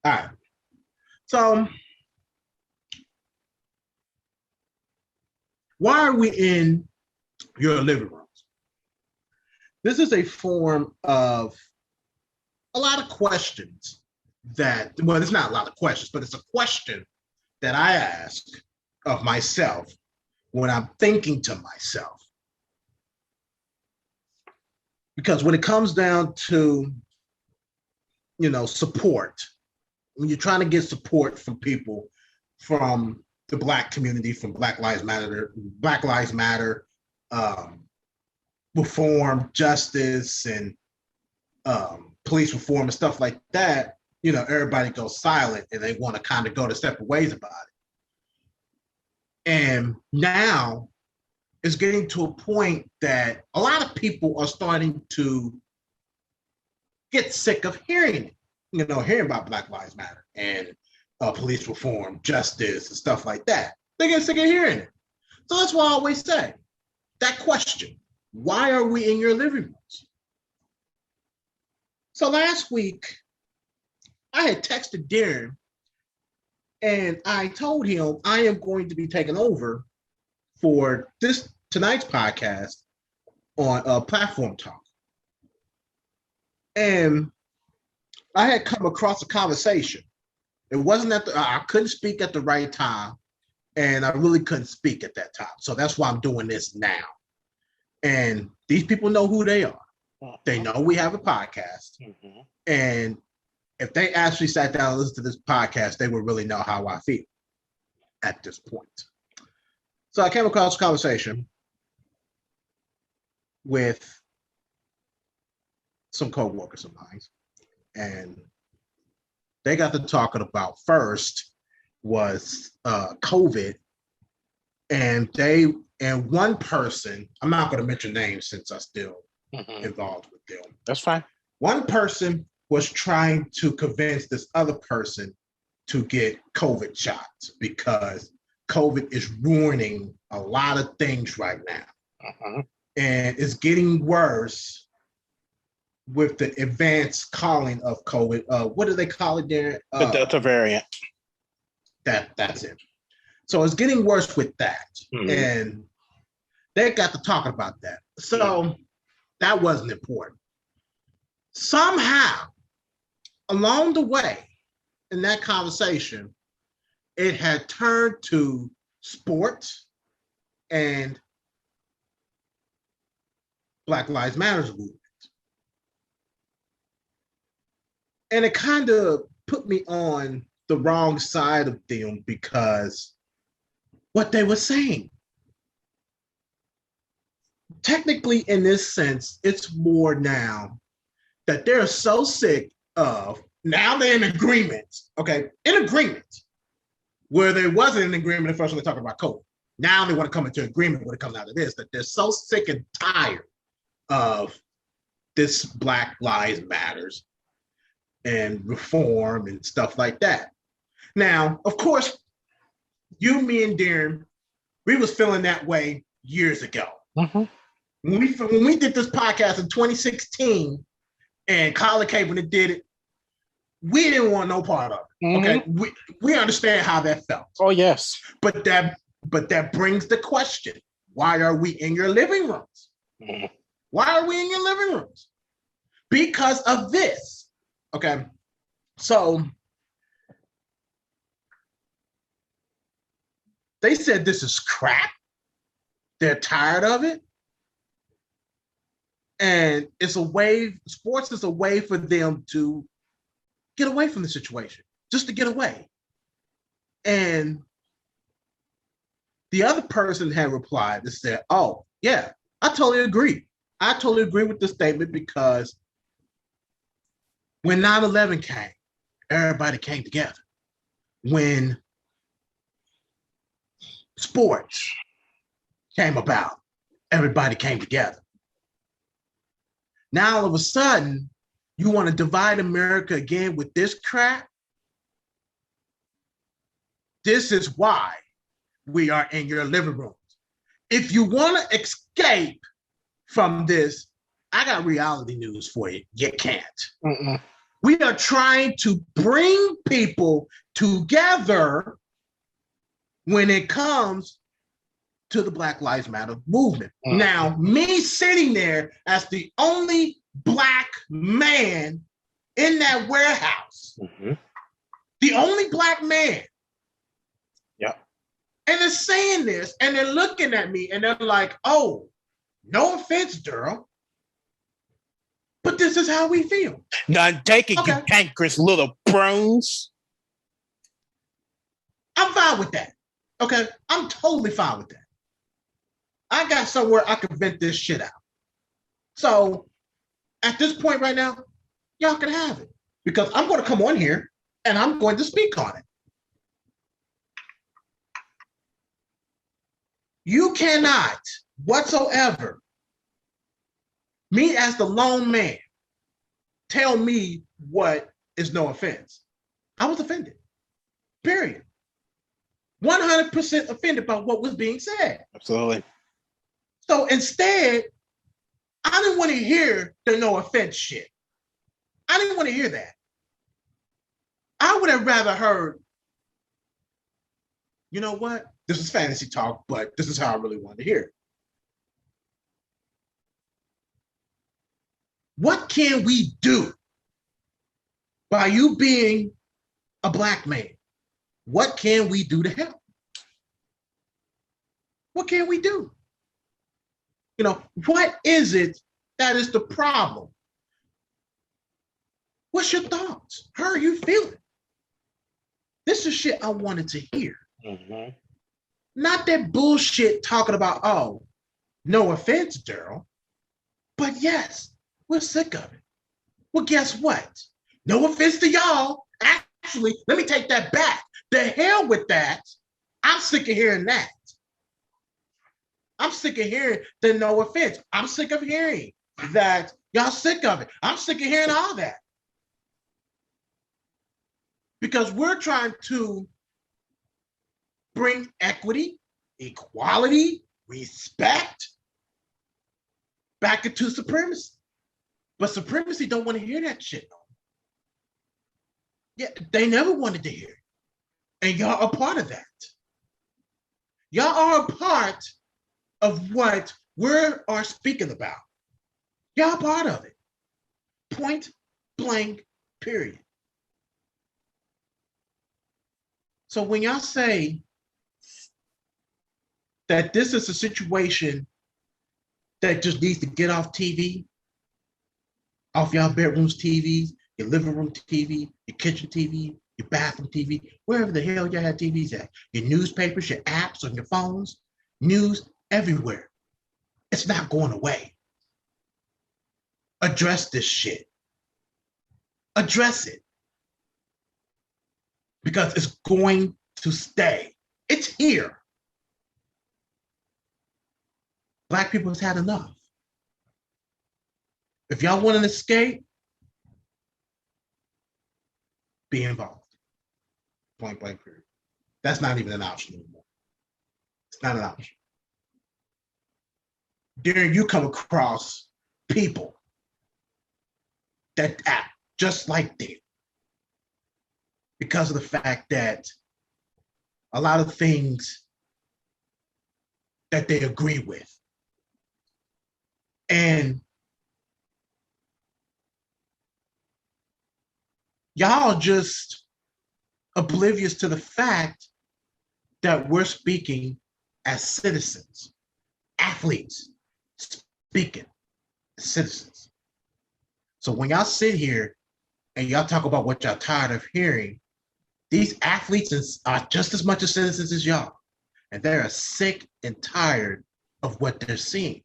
All right. So why are we in your living rooms? This is a form of a lot of questions well, it's not a lot of questions, but it's a question that I ask of myself when I'm thinking to myself. Because when it comes down to, support, when you're trying to get support from people from the Black community, from Black Lives Matter, reform, justice, and police reform and stuff like that, everybody goes silent and they want to kind of go to separate ways about it. And now it's getting to a point that a lot of people are starting to get sick of hearing it, hearing about Black Lives Matter and police reform, justice, and stuff like that. They get sick of hearing it. So that's why I always say that question, why are we in your living rooms? So last week, I had texted Darren and I told him I am going to be taking over for tonight's podcast on Platform Talk. And I had come across a conversation. It wasn't I couldn't speak at the right time, and I really couldn't speak at that time. So that's why I'm doing this now. And these people know who they are. They know we have a podcast. Mm-hmm. And if they actually sat down and listened to this podcast, they would really know how I feel at this point. So I came across a conversation with some co-workers of mine, and they got to talking about first was COVID, and one person, I'm not going to mention names since I'm still involved with them. That's fine. One person was trying to convince this other person to get COVID shots because COVID is ruining a lot of things right now. And it's getting worse with the advanced calling of COVID. What do they call it there? The Delta variant. That's it. So it's getting worse with that. And they got to talking about that. So that wasn't important. Somehow, along the way in that conversation, it had turned to sports and Black Lives Matter movement. And it kind of put me on the wrong side of them because what they were saying. Technically, in this sense, it's more now that they're so sick of, now they're in agreement, okay? In agreement, where there wasn't an agreement at first when they talked about COVID. Now they want to come into agreement when it comes out of this, that they're so sick and tired of this Black Lives Matters and reform and stuff like that. Now, of course, you, me, and Darren, we was feeling that way years ago. When we did this podcast in 2016 and Colin Kaepernick did it, we didn't want no part of it. Okay, we understand how that felt. Oh yes, but that brings the question: why are we in your living rooms? Why are we in your living rooms? Because of this. Okay, so they said this is crap. They're tired of it. And it's a way, sports is a way for them to get away from the situation, just to get away. And the other person had replied and said, oh, yeah, I totally agree. I totally agree with the statement because when 9/11 came, everybody came together. When sports came about, everybody came together. Now, all of a sudden, you want to divide America again with this crap? This is why we are in your living rooms. If you want to escape from this, I got reality news for you. You can't. We are trying to bring people together when it comes to the Black Lives Matter movement. Now, me sitting there as the only Black man in that warehouse, the only Black man, and they're saying this, and they're looking at me, and they're like, oh, no offense, Darrell, but this is how we feel. None take it, you cankerous little prunes. I'm fine with that. Okay? I'm totally fine with that. I got somewhere I can vent this shit out. So at this point right now, y'all can have it. Because I'm going to come on here and I'm going to speak on it. You cannot whatsoever, me as the lone man, tell me what is no offense. I was offended. Period. 100% offended by what was being said. Absolutely. So instead, I didn't want to hear the no offense shit. I didn't want to hear that. I would have rather heard, you know what? This is fantasy talk, but this is how I really wanted to hear it. What can we do by you being a Black man? What can we do to help? What can we do? You know, what is it that is the problem? What's your thoughts? How are you feeling? This is shit I wanted to hear. Not that bullshit talking about, oh, no offense, Darrell, but yes, we're sick of it. Well, guess what? No offense to y'all. Actually, let me take that back. The hell with that. I'm sick of hearing that. I'm sick of hearing the no offense. I'm sick of hearing that y'all sick of it. I'm sick of hearing all that. Because we're trying to bring equity, equality, respect back into supremacy. But supremacy don't want to hear that shit. Yeah, they never wanted to hear it. And y'all are part of that. Y'all are a part of what we are speaking about. Y'all part of it. Point blank, period. So when y'all say that this is a situation that just needs to get off TV, off y'all bedrooms TVs, your living room TV, your kitchen TV, your bathroom TV, wherever the hell y'all have TVs at, your newspapers, your apps on your phones, news everywhere. It's not going away. Address this shit. Address it. Because it's going to stay. It's here. Black people has had enough. If y'all want an escape, be involved. Point blank period. That's not even an option anymore. It's not an option. During you come across people that act just like them because of the fact that a lot of things that they agree with. And y'all just oblivious to the fact that we're speaking as citizens, athletes speaking as citizens. So when y'all sit here and y'all talk about what y'all tired of hearing, these athletes are just as much as citizens as y'all. And they're sick and tired of what they're seeing.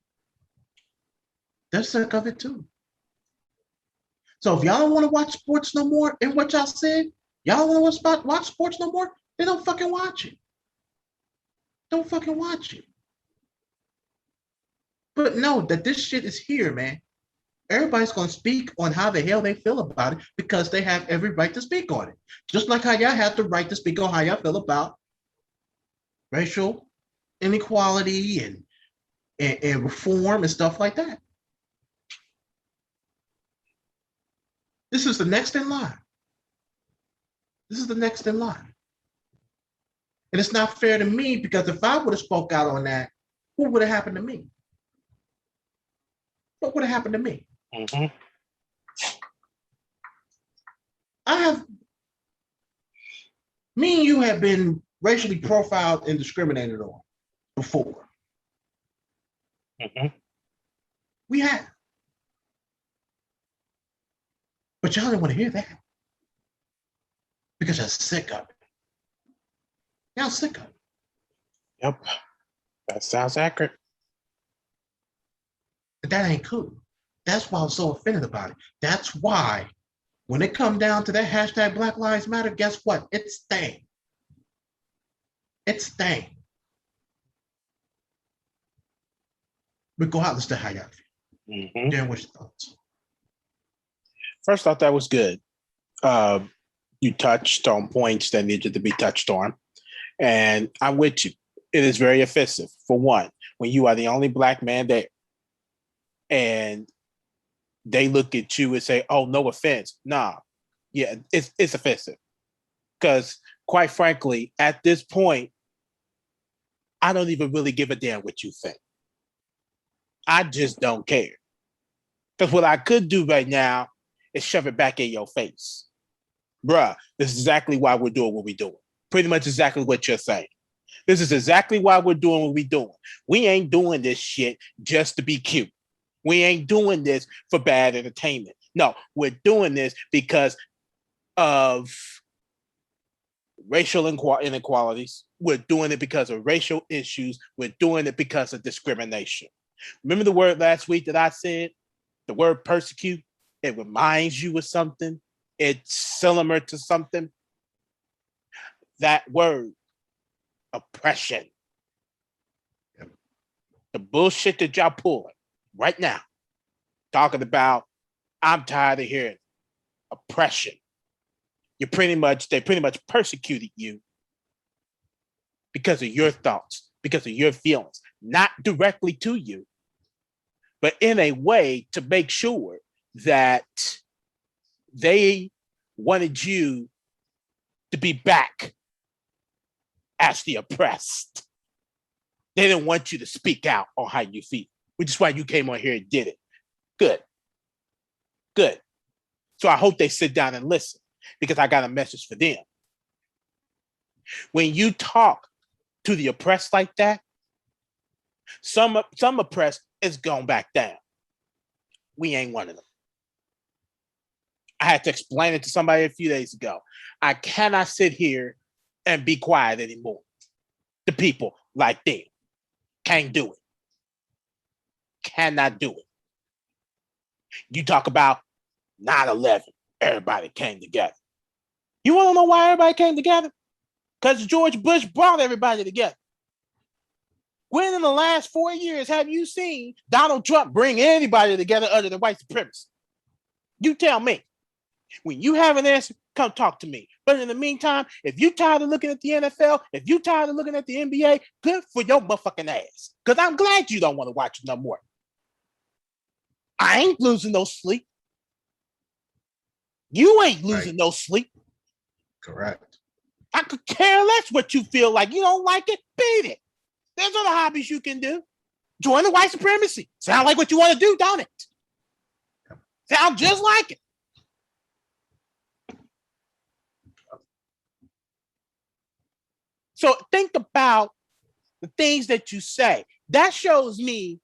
They're sick of it too. So if y'all don't want to watch sports no more, and what y'all said, y'all don't want to watch sports no more, then don't fucking watch it. Don't fucking watch it. But know that this shit is here, man. Everybody's going to speak on how the hell they feel about it because they have every right to speak on it. Just like how y'all have the right to speak on how y'all feel about racial inequality and reform and stuff like that. This is the next in line. This is the next in line. And it's not fair to me because if I would have spoke out on that, what would have happened to me? What would have happened to me? Mm-hmm. Me and you have been racially profiled and discriminated on before. Mm-hmm. We have. But y'all didn't want to hear that because you're sick of it. Y'all sick of it. Yep. That sounds accurate. But that ain't cool. That's why I'm so offended about it. That's why when it come down to that hashtag Black Lives Matter, guess what? It's staying. It's staying. Regardless to how y'all feel. Mm-hmm. Darren, what's your thoughts? First, I thought that was good. You touched on points that needed to be touched on. And I'm with you. It is very offensive. For one, when you are the only Black man there and they look at you and say, oh, no offense. Nah, yeah, it's offensive. Because quite frankly, at this point, I don't even really give a damn what you think. I just don't care. Because what I could do right now is shove it back in your face. Bruh, this is exactly why we're doing what we're doing. Pretty much exactly what you're saying. This is exactly why we're doing what we're doing. We ain't doing this shit just to be cute. We ain't doing this for bad entertainment. No, we're doing this because of racial inequalities. We're doing it because of racial issues. We're doing it because of discrimination. Remember the word last week that I said? The word persecute? It reminds you of something. It's similar to something. That word, oppression. The bullshit that y'all pulling right now, talking about, I'm tired of hearing oppression. They pretty much persecuted you because of your thoughts, because of your feelings, not directly to you, but in a way to make sure that they wanted you to be back as the oppressed. They didn't want you to speak out on how you feel, which is why you came on here and did it. Good. Good. So I hope they sit down and listen because I got a message for them. When you talk to the oppressed like that, some oppressed is going back down. We ain't one of them. I had to explain it to somebody a few days ago. I cannot sit here and be quiet anymore. The people like them can't do it. Cannot do it. You talk about 9/11, everybody came together. You want to know why everybody came together? Because George Bush brought everybody together. When in the last 4 years have you seen Donald Trump bring anybody together other than white supremacists? You tell me. When you have an answer, come talk to me. But in the meantime, if you tired of looking at the NFL, if you tired of looking at the NBA, good for your motherfucking ass. Because I'm glad you don't want to watch it no more. I ain't losing no sleep. You ain't losing no sleep. Correct. I could care less what you feel like. You don't like it, beat it. There's other hobbies you can do. Join the white supremacy. Sound like what you want to do, don't it? Sound just like it. So think about the things that you say. That shows me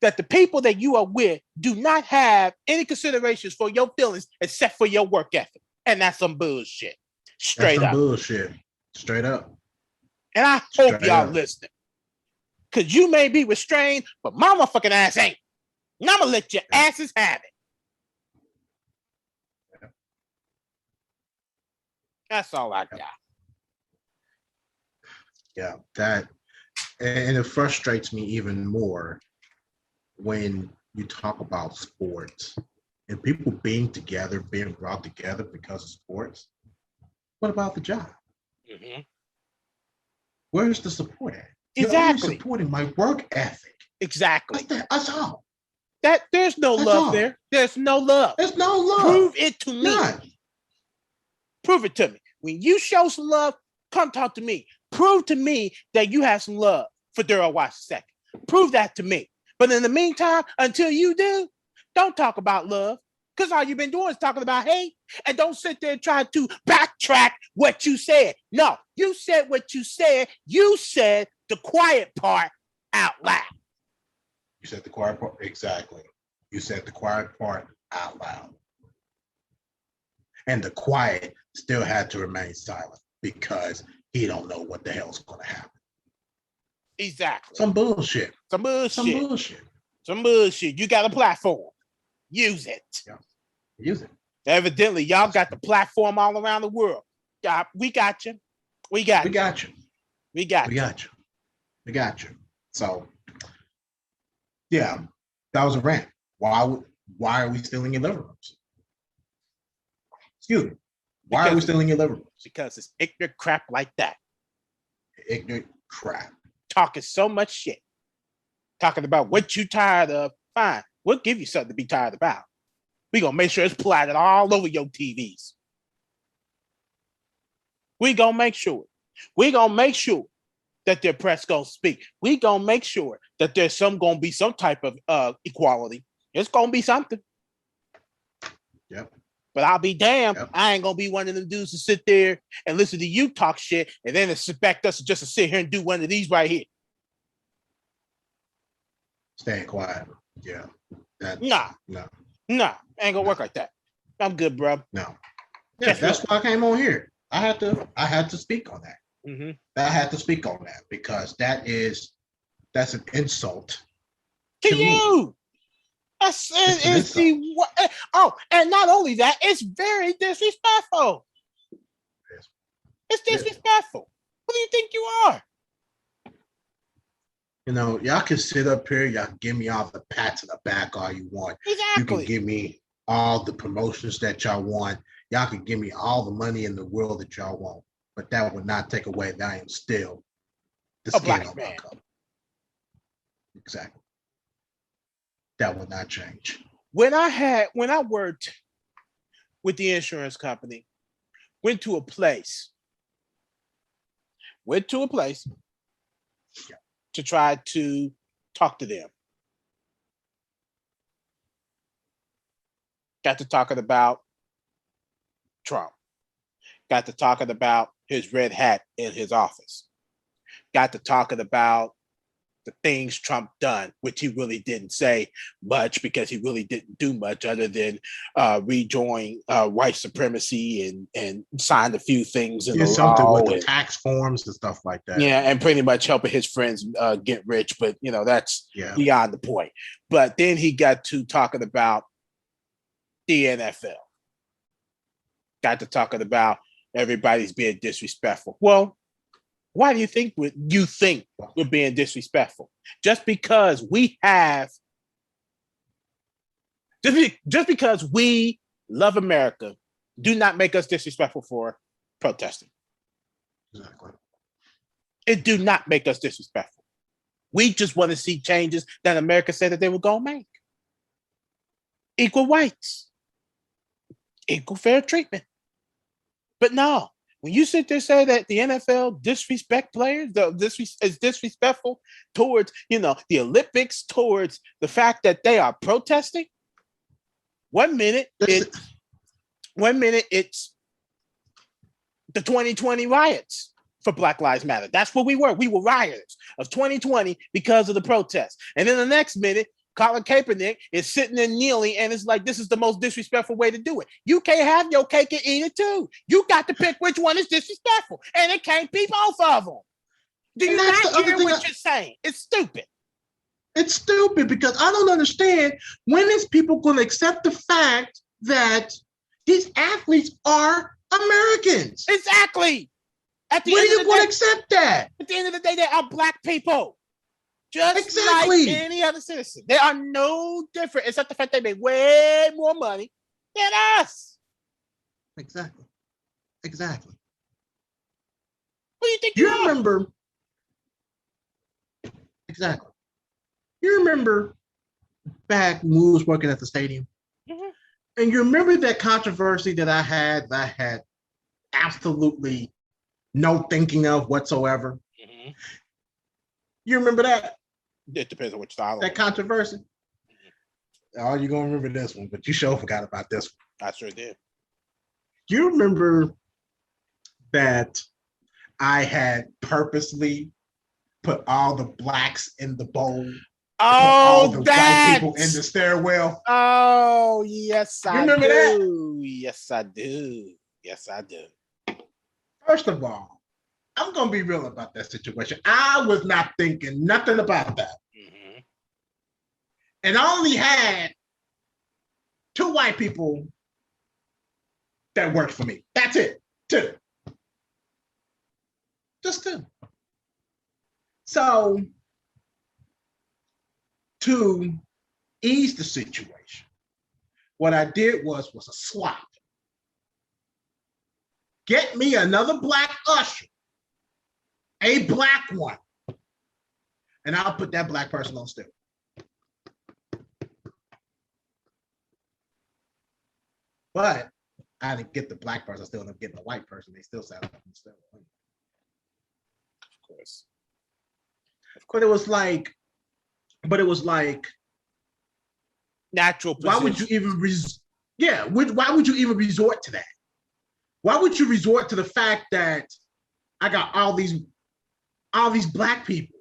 that the people that you are with do not have any considerations for your feelings except for your work ethic. And that's some bullshit. Straight up. Bullshit. Straight up. And I hope y'all listening. Because you may be restrained, but my motherfucking ass ain't. And I'm going to let your asses have it. That's all I got. Yeah, and it frustrates me even more when you talk about sports and people being together, being brought together because of sports. What about the job? Mm-hmm. Where's the support at? Exactly. You're only supporting my work ethic. Exactly. Like that. That's all. That there's no That's love all. there. There's no love. There's no love. Prove it to me. None. Prove it to me. When you show some love, come talk to me. Prove to me that you have some love for Darrell Watts II. Prove that to me. But in the meantime, until you do, don't talk about love. Because all you've been doing is talking about hate. And don't sit there and try to backtrack what you said. No, you said what you said. You said the quiet part out loud. You said the quiet part. Exactly. You said the quiet part out loud. And the quiet still had to remain silent because he don't know what the hell's going to happen. Exactly. Some bullshit. Some bullshit. Some bullshit. Some bullshit. You got a platform. Use it. Yeah. Use it. Evidently, y'all got the platform all around the world. Yeah, we got you. We got you. We got you. We got We you. got you. We got you. So, yeah, that was a rant. Why are we still in your living rooms? Excuse me. Why are we still in your living rooms? Because it's ignorant crap like that. Ignorant crap. Talking so much shit. Talking about what you tired of. Fine. We'll give you something to be tired about. We're going to make sure it's platted all over your TVs. We're going to make sure. We're going to make sure that their press going to speak. We're going to make sure that there's going to be some type of equality. It's going to be something. Yep. But I'll be damned. Yep. I ain't going to be one of them dudes to sit there and listen to you talk shit and then expect us just to sit here and do one of these right here. Staying quiet. Yeah. Nah. Ain't gonna work like that. I'm good, bro. No. Yeah, that's why I came on here. I had to speak on that. Mm-hmm. I had to speak on that because that's an insult to you. It's the oh, and not only that, it's very disrespectful. Yes. It's disrespectful. Who do you think you are? You know, y'all can sit up here, y'all can give me all the pats on the back all you want. Exactly. You can give me all the promotions that y'all want. Y'all can give me all the money in the world that y'all want. But that would not take away that I am still the skin on my color. Exactly. That would not change. When I worked with the insurance company, went to a place to try to talk to them. Got to talking about Trump. Got to talking about his red hat in his office. Got to talking about the things Trump done, which he really didn't say much because he really didn't do much other than rejoin white supremacy and signed a few things in the law with the tax forms and stuff like that. Yeah, and pretty much helping his friends get rich, but you know that's beyond the point. But then he got to talking about the NFL. Got to talking about everybody's being disrespectful. Well, why do you think we're being disrespectful? Just because we love America, do not make us disrespectful for protesting. Exactly. It do not make us disrespectful. We just want to see changes that America said that they were going to make. Equal rights, equal fair treatment. But no. When you sit there and say that the NFL disrespect players, is disrespectful towards, the Olympics, towards the fact that they are protesting, one minute it's the 2020 riots for Black Lives Matter. That's what we were. We were rioters of 2020 because of the protests. And then the next minute, Colin Kaepernick is sitting there kneeling, and it's like, this is the most disrespectful way to do it. You can't have your cake and eat it too. You got to pick which one is disrespectful, and it can't be both of them. Do you not hear what you're saying? It's stupid. It's stupid because I don't understand when is people going to accept the fact that these athletes are Americans. Exactly. When are you going to accept that? At the end of the day, they are Black people. Just like any other citizen. They are no different, except the fact they make way more money than us. Exactly. What do you think you remember? Exactly. You remember back when we was working at the stadium. Mhm. And you remember that controversy that I had absolutely no thinking of whatsoever? Mhm. You remember that? It depends on which style. That controversy? Oh, you're gonna remember this one, but you sure forgot about this one. I sure did. Do you remember that I had purposely put all the blacks in the bowl, put all Oh, the white that. people in the stairwell? Oh, yes, You I remember that? do. Yes, I do. Yes, I do. First of all, I'm gonna be real about that situation. I was not thinking nothing about that. Mhm. And I only had 2 white people that worked for me. That's it. 2. Just 2. So to ease the situation, what I did was a swap. Get me another black usher, a black one, and I'll put that black person on still. But I didn't get the black person. I still ended up getting the white person. They still sat up and still. Of course. But it was like, Natural why would you even why would you even resort to that? Why would you resort to the fact that I got all these black people?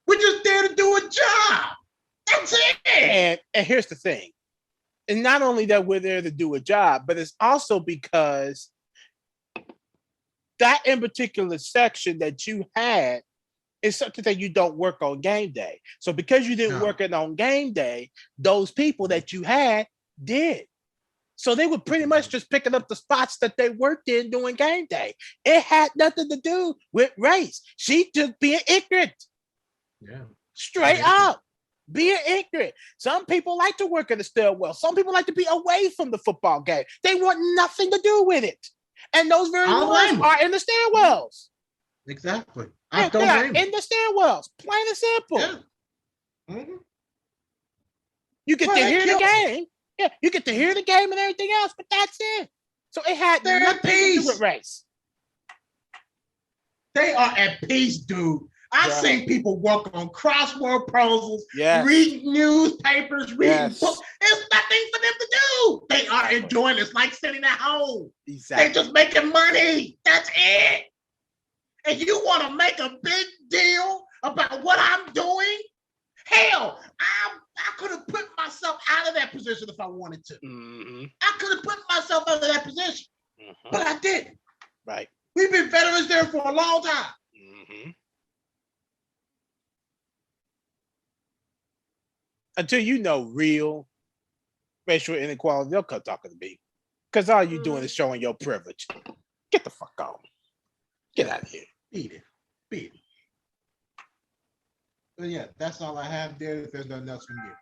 We're just there to do a job. That's it. And here's the thing. And not only that we're there to do a job, but it's also because that in particular section that you had is something that you don't work on game day. So because you didn't work it on game day, those people that you had did. So they were pretty much just picking up the spots that they worked in doing game day. It had nothing to do with race. She just being ignorant. Yeah. Straight up. Being ignorant. Some people like to work in the stairwell. Some people like to be away from the football game. They want nothing to do with it. And those very ones are in the stairwells. Exactly. I don't blame in the stairwells. Plain and simple. Yeah. Mm-hmm. You get to hear the game. Yeah, you get to hear the game and everything else, but that's it. So it had nothing to do with race. They are at peace, dude. I've seen people work on crossword puzzles, reading newspapers, reading books. There's nothing for them to do. They are enjoying it. It's like sitting at home. Exactly. They're just making money. That's it. And you want to make a big deal about what I'm doing? Hell, I could have put myself out of that position if I wanted to. Mm-hmm. I could have put myself out of that position, but I didn't. Right. We've been veterans there for a long time. Mm-hmm. Until you know real racial inequality, they'll come talking to me. Because all you're doing is showing your privilege. Get the fuck on. Get out of here. Beat it. But yeah, that's all I have there. If there's nothing else from you.